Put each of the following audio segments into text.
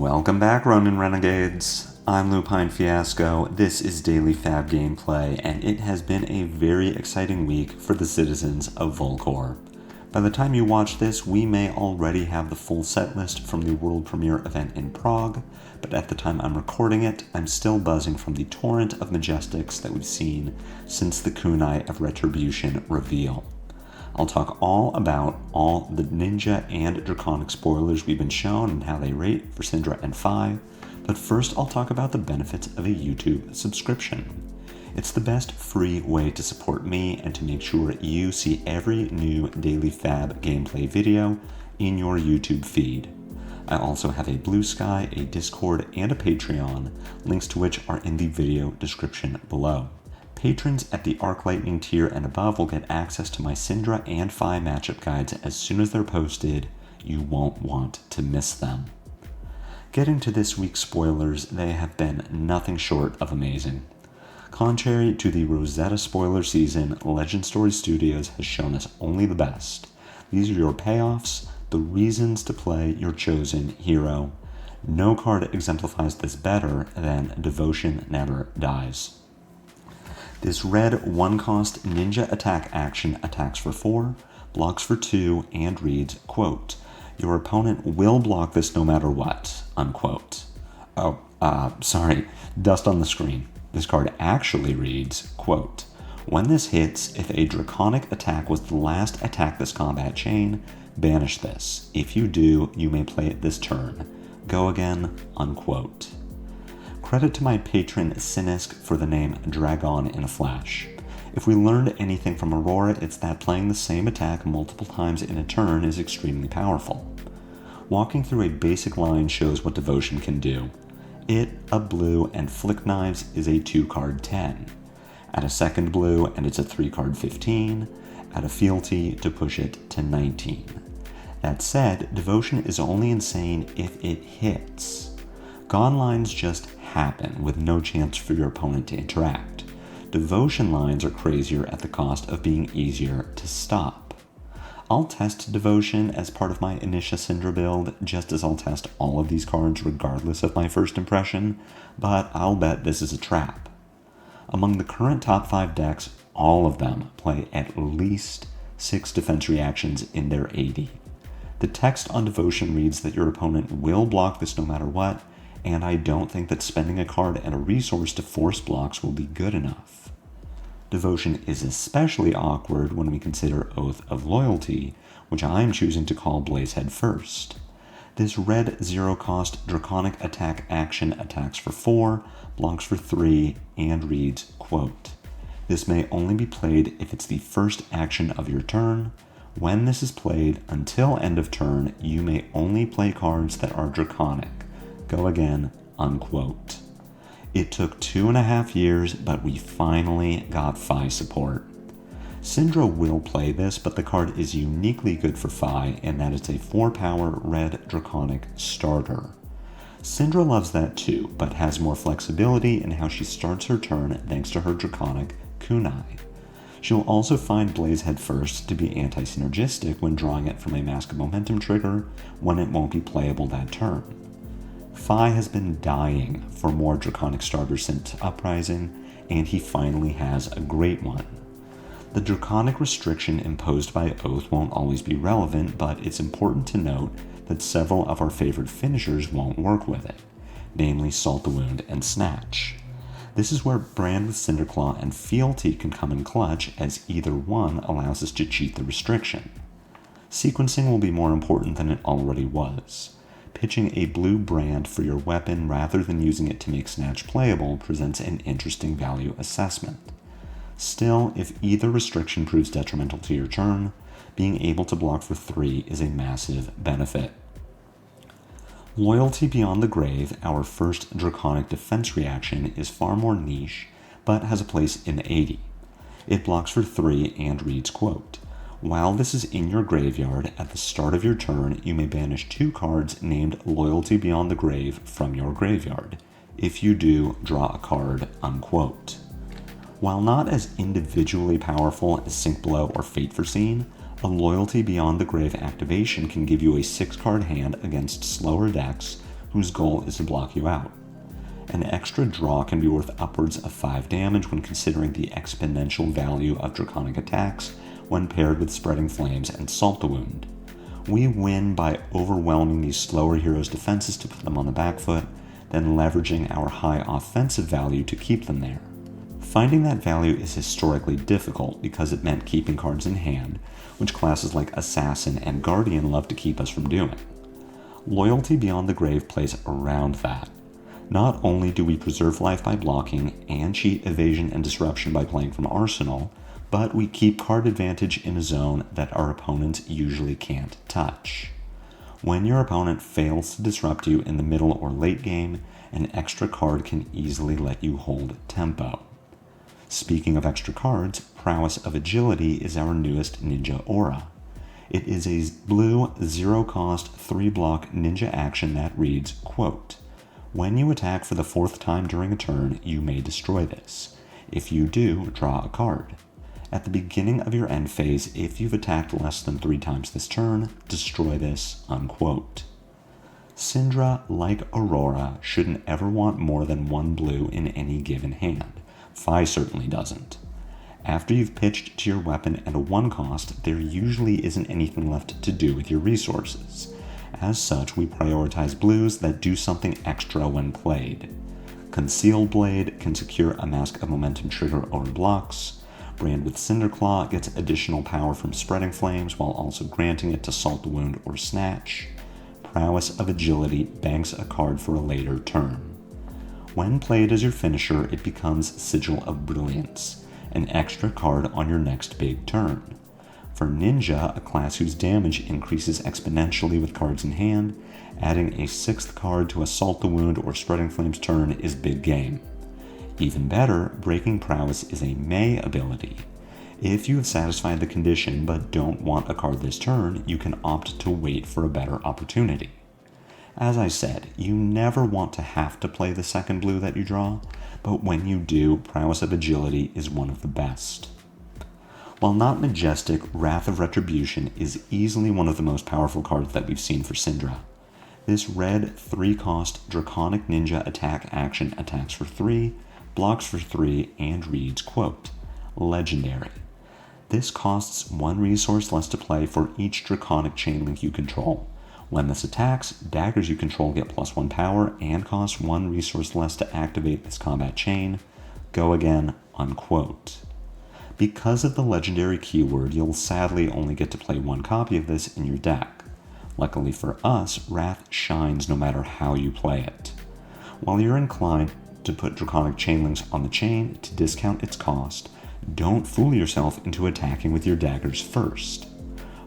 Welcome back, Ronin Renegades. I'm Lupinefiasco, this is Daily Fab Gameplay, and it has been a very exciting week for the citizens of Volcor. By the time you watch this, we may already have the full set list from the world premiere event in Prague, but at the time I'm recording it, I'm still buzzing from the torrent of Majestics that we've seen since the Kunai of Retribution reveal. I'll talk all about all the Ninja and Draconic spoilers we've been shown and how they rate for Syndra and Phi, but first I'll talk about the benefits of a YouTube subscription. It's the best free way to support me and to make sure you see every new Daily Fab gameplay video in your YouTube feed. I also have a Blue Sky, a Discord, and a Patreon, links to which are in the video description below. Patrons at the Arc Lightning tier and above will get access to my Syndra and Phi matchup guides as soon as they're posted. You won't want to miss them. Getting to this week's spoilers, they have been nothing short of amazing. Contrary to the Rosetta spoiler season, Legend Story Studios has shown us only the best. These are your payoffs, the reasons to play your chosen hero. No card exemplifies this better than Devotion Never Dies. This red 1-cost ninja attack action attacks for 4, blocks for 2, and reads, quote, "Your opponent will block this no matter what," unquote. Sorry, dust on the screen. This card actually reads, quote, "When this hits, if a draconic attack was the last attack this combat chain, banish this. If you do, you may play it this turn. Go again," unquote. Credit to my patron Sinisk for the name Dragon in a Flash. If we learned anything from Aurora, it's that playing the same attack multiple times in a turn is extremely powerful. Walking through a basic line shows what Devotion can do. It, a blue, and Flick Knives is a 2-card 10. Add a second blue and it's a 3-card 15. Add a fealty to push it to 19. That said, Devotion is only insane if it hits. Gone lines just happen with no chance for your opponent to interact. Devotion lines are crazier at the cost of being easier to stop. I'll test Devotion as part of my Initia Syndra build, just as I'll test all of these cards regardless of my first impression, but I'll bet this is a trap. Among the current top 5 decks, all of them play at least 6 defense reactions in their 80. The text on Devotion reads that your opponent will block this no matter what, and I don't think that spending a card and a resource to force blocks will be good enough. Devotion is especially awkward when we consider Oath of Loyalty, which I'm choosing to call Blazehead first. This red 0-cost Draconic attack action attacks for 4, blocks for 3, and reads, quote, "This may only be played if it's the first action of your turn. When this is played, until end of turn, you may only play cards that are Draconic. Go again," unquote. It took 2.5 years, but we finally got Phi support. Syndra will play this, but the card is uniquely good for Phi in that it's a 4-power red Draconic starter. Syndra loves that too, but has more flexibility in how she starts her turn thanks to her Draconic Kunai. She'll also find Blazehead first to be anti-synergistic when drawing it from a Mask of Momentum trigger when it won't be playable that turn. Phi has been dying for more Draconic starters since Uprising, and he finally has a great one. The Draconic restriction imposed by Oath won't always be relevant, but it's important to note that several of our favorite finishers won't work with it, namely Salt the Wound and Snatch. This is where Brand with Cinderclaw and Fealty can come in clutch, as either one allows us to cheat the restriction. Sequencing will be more important than it already was. Pitching a blue brand for your weapon rather than using it to make Snatch playable presents an interesting value assessment. Still, if either restriction proves detrimental to your turn, being able to block for 3 is a massive benefit. Loyalty Beyond the Grave, our first Draconic defense reaction, is far more niche, but has a place in 80. It blocks for 3 and reads, quote, "While this is in your graveyard, at the start of your turn, you may banish 2 cards named Loyalty Beyond the Grave from your graveyard. If you do, draw a card," unquote. While not as individually powerful as Sink Below or Fate Foreseen, a Loyalty Beyond the Grave activation can give you a 6-card hand against slower decks whose goal is to block you out. An extra draw can be worth upwards of 5 damage when considering the exponential value of draconic attacks when paired with Spreading Flames and Salt the Wound. We win by overwhelming these slower heroes' defenses to put them on the back foot, then leveraging our high offensive value to keep them there. Finding that value is historically difficult because it meant keeping cards in hand, which classes like Assassin and Guardian love to keep us from doing. Loyalty Beyond the Grave plays around that. Not only do we preserve life by blocking and cheat evasion and disruption by playing from Arsenal, but we keep card advantage in a zone that our opponents usually can't touch. When your opponent fails to disrupt you in the middle or late game, an extra card can easily let you hold tempo. Speaking of extra cards, Prowess of Agility is our newest ninja aura. It is a blue, 0-cost, 3-block ninja action that reads, quote, "When you attack for the 4th time during a turn, you may destroy this. If you do, draw a card. At the beginning of your end phase, if you've attacked less than 3 times this turn, destroy this," unquote. Syndra, like Aurora, shouldn't ever want more than 1 blue in any given hand. Fi certainly doesn't. After you've pitched to your weapon at a 1 cost, there usually isn't anything left to do with your resources. As such, we prioritize blues that do something extra when played. Concealed Blade can secure a Mask of Momentum trigger over blocks. Brand with Cinderclaw gets additional power from Spreading Flames while also granting it to Salt the Wound or Snatch. Prowess of Agility banks a card for a later turn. When played as your finisher, it becomes Sigil of Brilliance, an extra card on your next big turn. For Ninja, a class whose damage increases exponentially with cards in hand, adding a 6th card to Assault the Wound or Spreading Flames turn is big game. Even better, Breaking Prowess is a May ability. If you have satisfied the condition but don't want a card this turn, you can opt to wait for a better opportunity. As I said, you never want to have to play the second blue that you draw, but when you do, Prowess of Agility is one of the best. While not majestic, Wrath of Retribution is easily one of the most powerful cards that we've seen for Syndra. This red 3-cost Draconic Ninja attack action attacks for 3, blocks for 3, and reads, quote, "Legendary. This costs 1 resource less to play for each Draconic Chainlink you control. When this attacks, daggers you control get +1 power and cost 1 resource less to activate this combat chain. Go again," unquote. Because of the legendary keyword, you'll sadly only get to play 1 copy of this in your deck. Luckily for us, Wrath shines no matter how you play it. While you're inclined to put Draconic Chainlinks on the chain to discount its cost, don't fool yourself into attacking with your daggers first.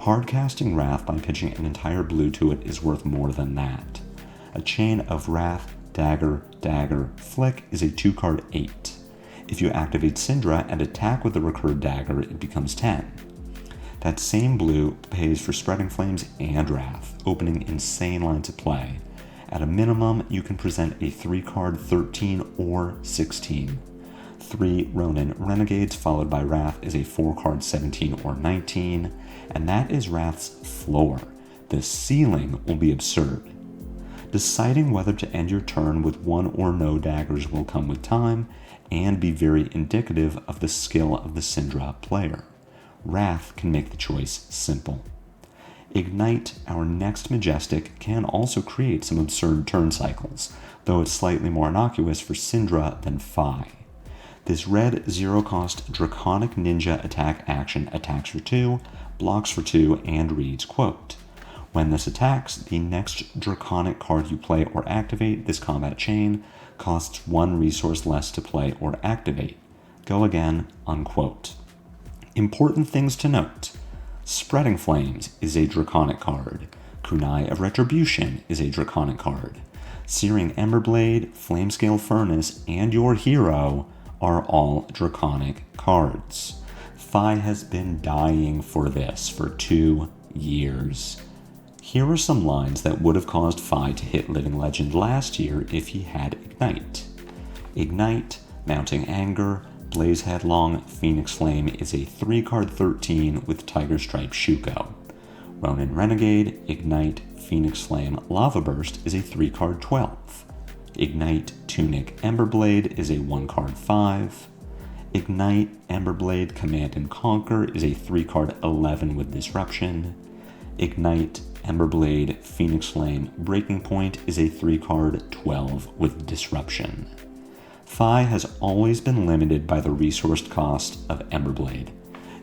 Hardcasting Wrath by pitching an entire blue to it is worth more than that. A chain of Wrath, Dagger, Dagger, Flick is a 2-card 8. If you activate Syndra and attack with the recurred dagger, it becomes 10. That same blue pays for Spreading Flames and Wrath, opening insane lines of play. At a minimum, you can present a 3-card 13 or 16. 3 Ronin Renegades followed by Wrath is a 4-card 17 or 19, and that is Wrath's floor. The ceiling will be absurd. Deciding whether to end your turn with 1 or no daggers will come with time and be very indicative of the skill of the Syndra player. Wrath can make the choice simple. Ignite, our next majestic, can also create some absurd turn cycles, though it's slightly more innocuous for Syndra than Fi. This red 0-cost Draconic Ninja attack action attacks for 2, blocks for 2, and reads, quote, "When this attacks, the next Draconic card you play or activate this combat chain costs 1 resource less to play or activate. Go again," unquote. Important things to note. Spreading Flames is a Draconic card. Kunai of Retribution is a Draconic card. Searing Emberblade, Flamescale Furnace, and your hero are all Draconic cards. Fi has been dying for this for 2 years. Here are some lines that would have caused Fi to hit Living Legend last year if he had Ignite. Ignite, Mounting Anger, Blaze Headlong, Phoenix Flame is a 3-card 13 with Tiger Stripe Shuko. Ronin Renegade, Ignite, Phoenix Flame, Lava Burst is a 3-card 12. Ignite, Tunic, Emberblade is a 1-card 5. Ignite, Emberblade, Command and Conquer is a 3-card 11 with Disruption. Ignite, Emberblade, Phoenix Flame, Breaking Point is a 3-card 12 with Disruption. Phi has always been limited by the resource cost of Emberblade.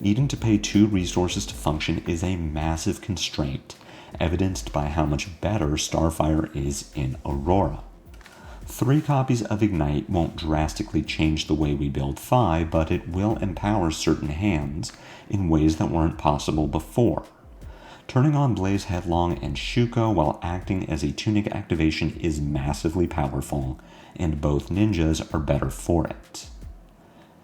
Needing to pay 2 resources to function is a massive constraint, evidenced by how much better Starfire is in Aurora. 3 copies of Ignite won't drastically change the way we build Phi, but it will empower certain hands in ways that weren't possible before. Turning on Blaze Headlong and Shuko while acting as a Tunic activation is massively powerful, and both ninjas are better for it.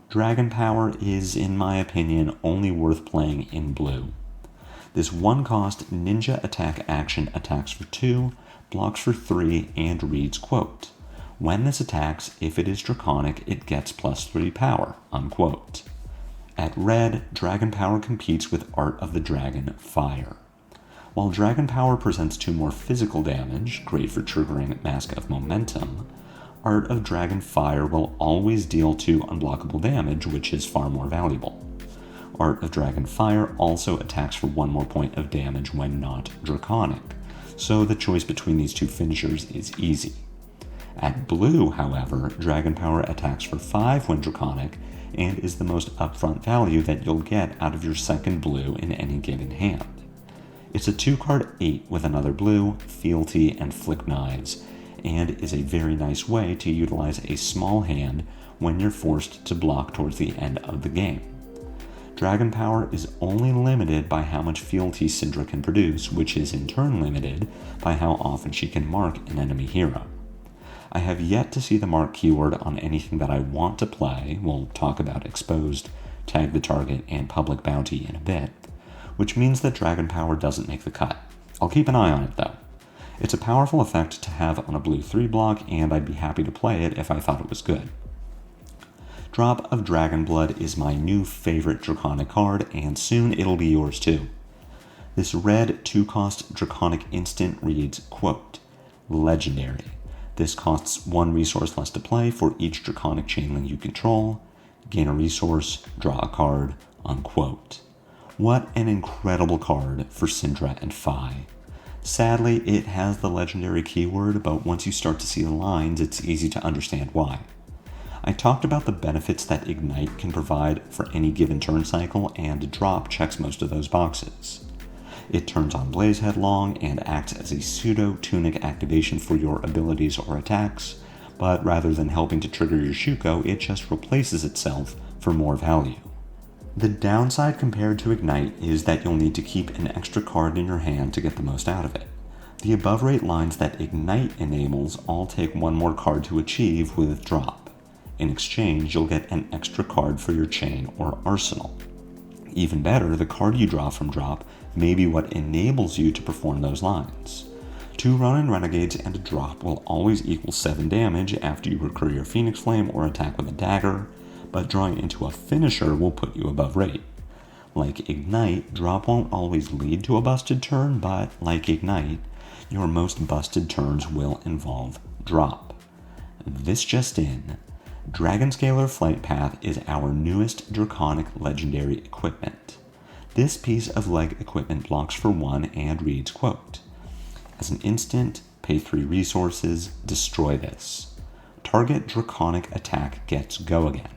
Dragon Power is, in my opinion, only worth playing in blue. This 1-cost ninja attack action attacks for 2, blocks for 3, and reads, quote, "When this attacks, if it is draconic, it gets +3 power," unquote. At red, Dragon Power competes with Art of the Dragon Fire. While Dragon Power presents 2 more physical damage, great for triggering Mask of Momentum, Art of Dragon Fire will always deal 2 unblockable damage, which is far more valuable. Art of Dragon Fire also attacks for 1 more point of damage when not draconic, so the choice between these 2 finishers is easy. At blue, however, Dragon Power attacks for 5 when draconic, and is the most upfront value that you'll get out of your second blue in any given hand. It's a 2-card 8 with another blue, Fealty, and Flick Knives, and is a very nice way to utilize a small hand when you're forced to block towards the end of the game. Dragon Power is only limited by how much Fealty Syndra can produce, which is in turn limited by how often she can mark an enemy hero. I have yet to see the mark keyword on anything that I want to play. We'll talk about Exposed, Tag the Target, and Public Bounty in a bit, which means that Dragon Power doesn't make the cut. I'll keep an eye on it though. It's a powerful effect to have on a blue 3 block, and I'd be happy to play it if I thought it was good. Drop of Dragon Blood is my new favorite Draconic card, and soon it'll be yours too. This red 2-cost Draconic instant reads, quote, "Legendary. This costs 1 resource less to play for each Draconic chainlink you control. Gain a resource, draw a card," unquote. What an incredible card for Syndra and Phi. Sadly, it has the legendary keyword, but once you start to see the lines, it's easy to understand why. I talked about the benefits that Ignite can provide for any given turn cycle, and Drop checks most of those boxes. It turns on Blaze Headlong and acts as a pseudo-tunic activation for your abilities or attacks, but rather than helping to trigger your Shuko, it just replaces itself for more value. The downside compared to Ignite is that you'll need to keep an extra card in your hand to get the most out of it. The above rate lines that Ignite enables all take 1 more card to achieve with Drop. In exchange, you'll get an extra card for your chain or arsenal. Even better, the card you draw from Drop may be what enables you to perform those lines. 2 Ronin Renegades and a Drop will always equal 7 damage after you recur your Phoenix Flame or attack with a dagger, but drawing into a finisher will put you above rate. Like Ignite, Drop won't always lead to a busted turn, but like Ignite, your most busted turns will involve Drop. This just in, Dragonscaler Flight Path is our newest Draconic legendary equipment. This piece of leg equipment blocks for 1 and reads, quote, "As an instant, pay 3 resources, destroy this. Target Draconic attack gets go again.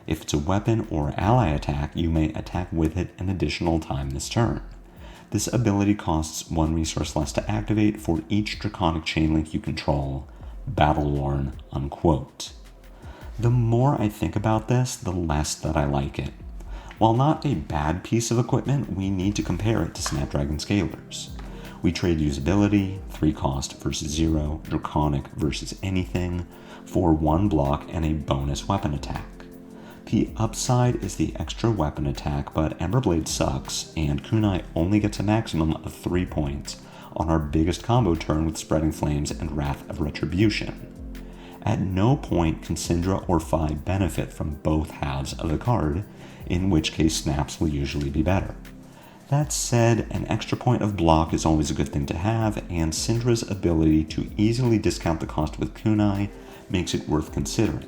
If it's a weapon or ally attack, you may attack with it an additional time this turn. This ability costs 1 resource less to activate for each Draconic chainlink you control. Battle-worn," unquote. The more I think about this, the less that I like it. While not a bad piece of equipment, we need to compare it to Snapdragon Scalers. We trade usability, 3 cost versus 0, Draconic versus anything, for 1 block and a bonus weapon attack. The upside is the extra weapon attack, but Emberblade sucks, and Kunai only gets a maximum of 3 points on our biggest combo turn with Spreading Flames and Wrath of Retribution. At no point can Syndra or Phi benefit from both halves of the card, in which case snaps will usually be better. That said, an extra point of block is always a good thing to have, and Syndra's ability to easily discount the cost with kunai makes it worth considering.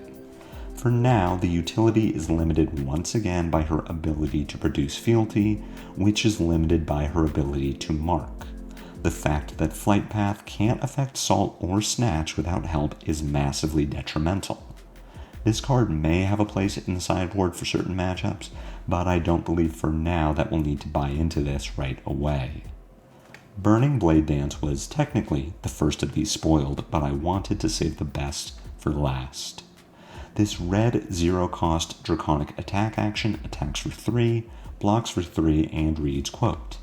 For now, the utility is limited once again by her ability to produce fealty, which is limited by her ability to mark. The fact that Flight Path can't affect Salt or Snatch without help is massively detrimental. This card may have a place in the sideboard for certain matchups, but I don't believe for now that we'll need to buy into this right away. Burning Blade Dance was technically the first of these spoiled, but I wanted to save the best for last. This red 0-cost Draconic attack action attacks for 3, blocks for 3, and reads, quote,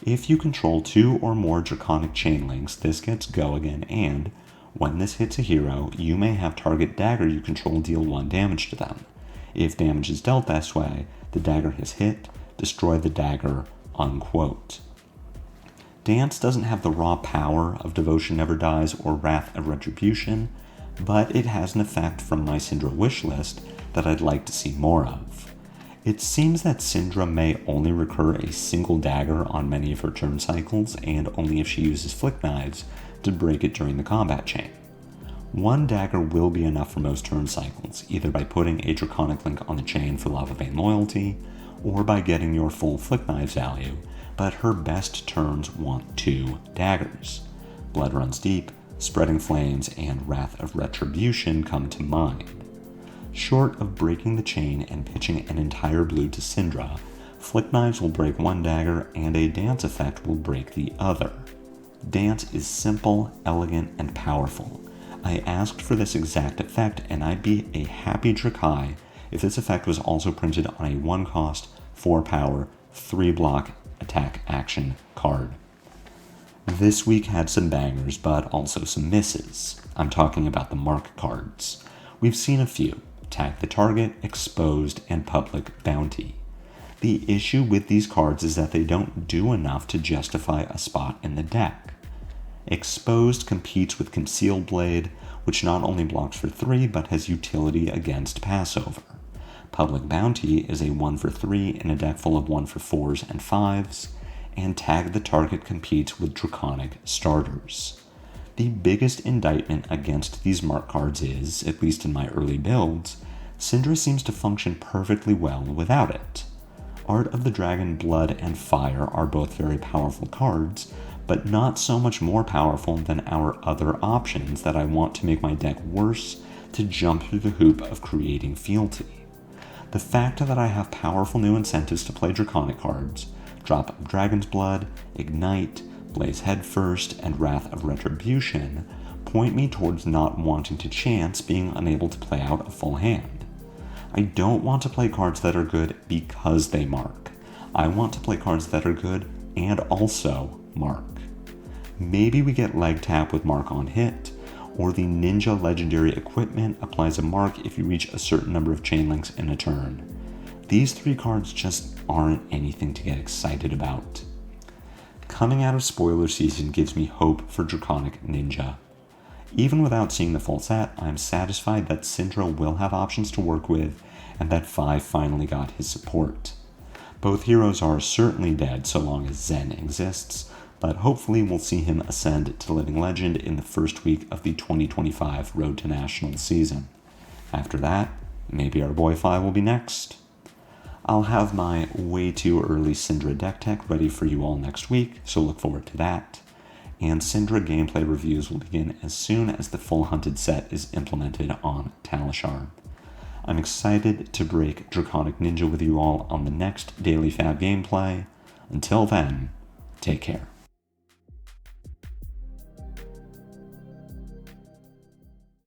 "If you control 2 or more Draconic chain links, this gets go again, and when this hits a hero, you may have target dagger you control deal 1 damage to them. If damage is dealt this way, the dagger has hit, destroy the dagger," unquote. Dance doesn't have the raw power of Devotion Never Dies or Wrath of Retribution, but it has an effect from my Syndra wishlist that I'd like to see more of. It seems that Syndra may only recur a single dagger on many of her turn cycles, and only if she uses Flick Knives to break it during the combat chain. 1 dagger will be enough for most turn cycles, either by putting a Draconic link on the chain for Lava Vein loyalty, or by getting your full Flick Knives value, but her best turns want 2 daggers. Blood Runs Deep, Spreading Flames, and Wrath of Retribution come to mind. Short of breaking the chain and pitching an entire blue to Syndra, Flick Knives will break 1 dagger and a dance effect will break the other. Dance is simple, elegant, and powerful. I asked for this exact effect, and I'd be a happy Drakai if this effect was also printed on a 1-cost, 4-power, 3-block attack action card. This week had some bangers, but also some misses. I'm talking about the mark cards. We've seen a few: Tag the Target, Exposed, and Public Bounty. The issue with these cards is that they don't do enough to justify a spot in the deck. Exposed competes with Concealed Blade, which not only blocks for 3, but has utility against Passover. Public Bounty is a 1 for 3 in a deck full of 1 for 4s and 5s, and Tag the Target competes with Draconic starters. The biggest indictment against these mark cards is, at least in my early builds, Syndra seems to function perfectly well without it. Art of the Dragon, Blood, and Fire are both very powerful cards, but not so much more powerful than our other options that I want to make my deck worse to jump through the hoop of creating fealty. The fact that I have powerful new incentives to play Draconic cards, Drop of Dragon's Blood, Ignite, Blaze Headfirst, and Wrath of Retribution, point me towards not wanting to chance being unable to play out a full hand. I don't want to play cards that are good because they mark. I want to play cards that are good and also mark. Maybe we get Leg Tap with Mark on hit, or the Ninja Legendary Equipment applies a mark if you reach a certain number of chain links in a turn. These 3 cards just aren't anything to get excited about. Coming out of spoiler season gives me hope for Draconic Ninja. Even without seeing the full set, I'm satisfied that Syndra will have options to work with, and that 5 finally got his support. Both heroes are certainly dead so long as Zen exists, but hopefully we'll see him ascend to Living Legend in the first week of the 2025 Road to Nationals season. After that, maybe our boy 5 will be next. I'll have my way too early Syndra deck tech ready for you all next week, so look forward to that. And Syndra gameplay reviews will begin as soon as the full hunted set is implemented on Talishar. I'm excited to break Draconic Ninja with you all on the next Daily Fab gameplay. Until then, take care.